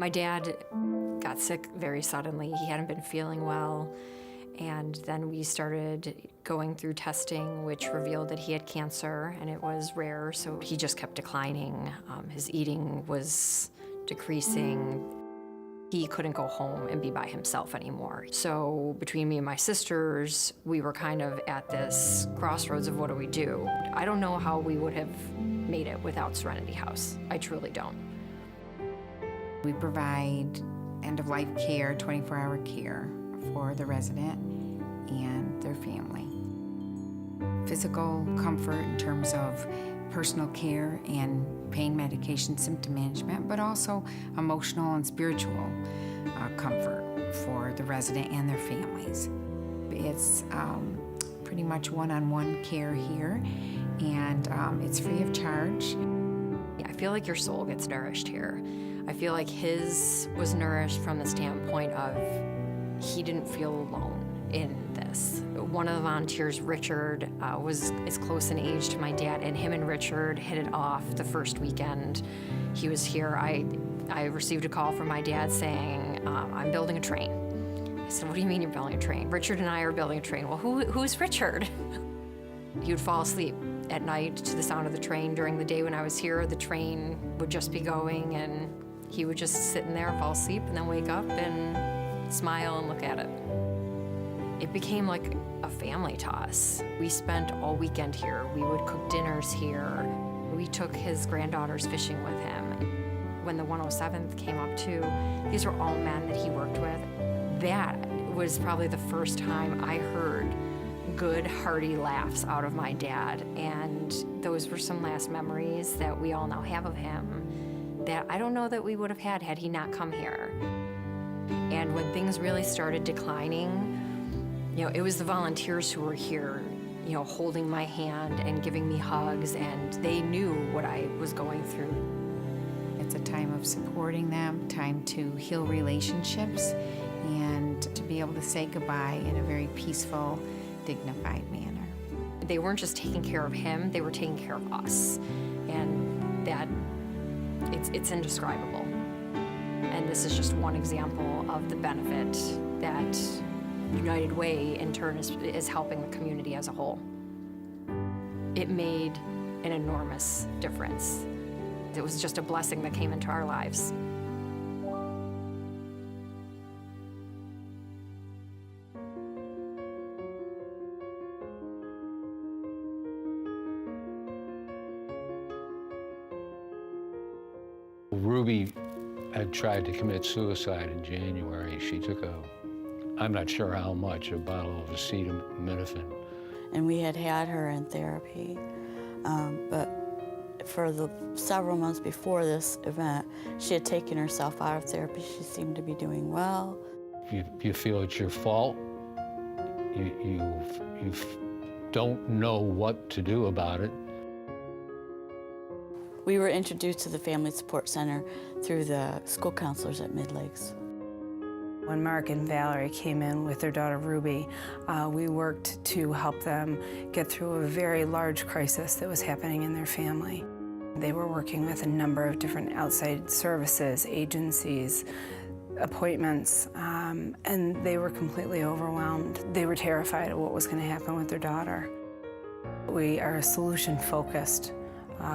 My dad got sick very suddenly. He hadn't been feeling well. And then we started going through testing, which revealed that he had cancer, and it was rare, so he just kept declining. His eating was decreasing. He couldn't go home and be by himself anymore. So between me and my sisters, we were kind of at this crossroads of what do we do? I don't know how we would have made it without Serenity House. I truly don't. We provide end-of-life care, 24-hour care for the resident and their family. Physical comfort in terms of personal care and pain medication, symptom management, but also emotional and spiritual comfort for the resident and their families. It's pretty much one-on-one care here, and it's free of charge. I feel like your soul gets nourished here. I feel like his was nourished from the standpoint of he didn't feel alone in this. One of the volunteers, Richard, was close in age to my dad, and him and Richard hit it off the first weekend he was here. I received a call from my dad saying, I'm building a train. I said, what do you mean you're building a train? Richard and I are building a train. Well, who's Richard? He would fall asleep at night to the sound of the train. During the day when I was here, the train would just be going, and he would just sit in there, fall asleep, and then wake up and smile and look at it. It became like a family to us. We spent all weekend here. We would cook dinners here. We took his granddaughters fishing with him. When the 107th came up too, these were all men that he worked with. That was probably the first time I heard good, hearty laughs out of my dad. And those were some last memories that we all now have of him that I don't know that we would have had he not come here. And when things really started declining, it was the volunteers who were here, holding my hand and giving me hugs, and they knew what I was going through. It's a time of supporting them, time to heal relationships, and to be able to say goodbye in a very peaceful, dignified manner. They weren't just taking care of him, they were taking care of us. And that, it's indescribable. And this is just one example of the benefit that United Way, in turn, is helping the community as a whole. It made an enormous difference. It was just a blessing that came into our lives. Ruby had tried to commit suicide in January. She took I'm not sure how much, a bottle of acetaminophen. And we had her in therapy, but for the several months before this event, she had taken herself out of therapy. She seemed to be doing well. You feel it's your fault. You don't know what to do about it. We were introduced to the Family Support Center through the school counselors at Mid-Lakes. When Mark and Valerie came in with their daughter Ruby, we worked to help them get through a very large crisis that was happening in their family. They were working with a number of different outside services, agencies, appointments, and they were completely overwhelmed. They were terrified of what was going to happen with their daughter. We are a solution-focused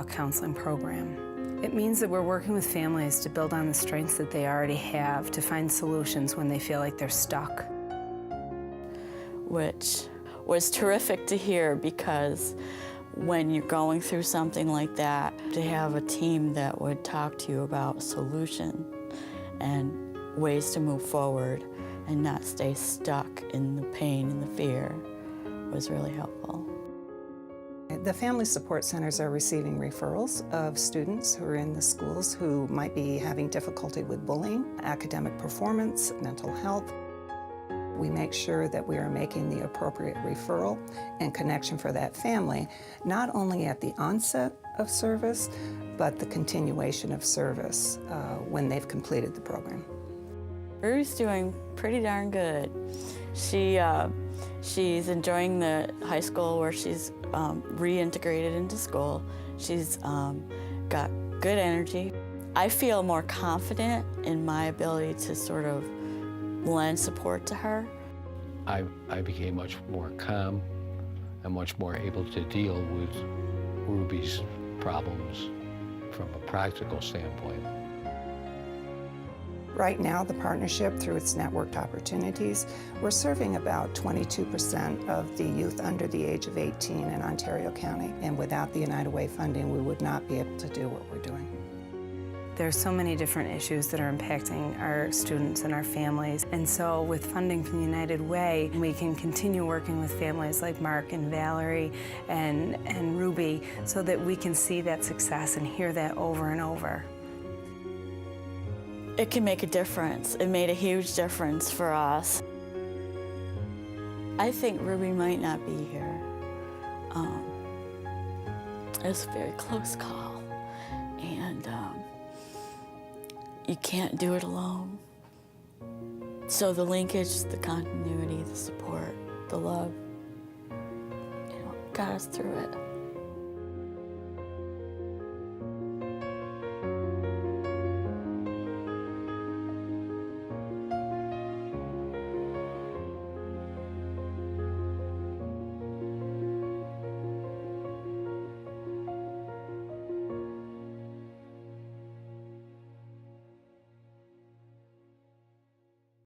counseling program. It means that we're working with families to build on the strengths that they already have to find solutions when they feel like they're stuck. Which was terrific to hear, because when you're going through something like that, to have a team that would talk to you about solution and ways to move forward and not stay stuck in the pain and the fear was really helpful. The Family Support Centers are receiving referrals of students who are in the schools who might be having difficulty with bullying, academic performance, mental health. We make sure that we are making the appropriate referral and connection for that family, not only at the onset of service, but the continuation of service when they've completed the program. Ruby's doing pretty darn good. She's enjoying the high school where she's reintegrated into school. She's got good energy. I feel more confident in my ability to sort of lend support to her. I became much more calm and much more able to deal with Ruby's problems from a practical standpoint. Right now, the partnership, through its networked opportunities, we're serving about 22% of the youth under the age of 18 in Ontario County. And without the United Way funding, we would not be able to do what we're doing. There's so many different issues that are impacting our students and our families. And so with funding from United Way, we can continue working with families like Mark and Valerie and Ruby so that we can see that success and hear that over and over. It can make a difference. It made a huge difference for us. I think Ruby might not be here. It was a very close call, and you can't do it alone. So the linkage, the continuity, the support, the love, got us through it.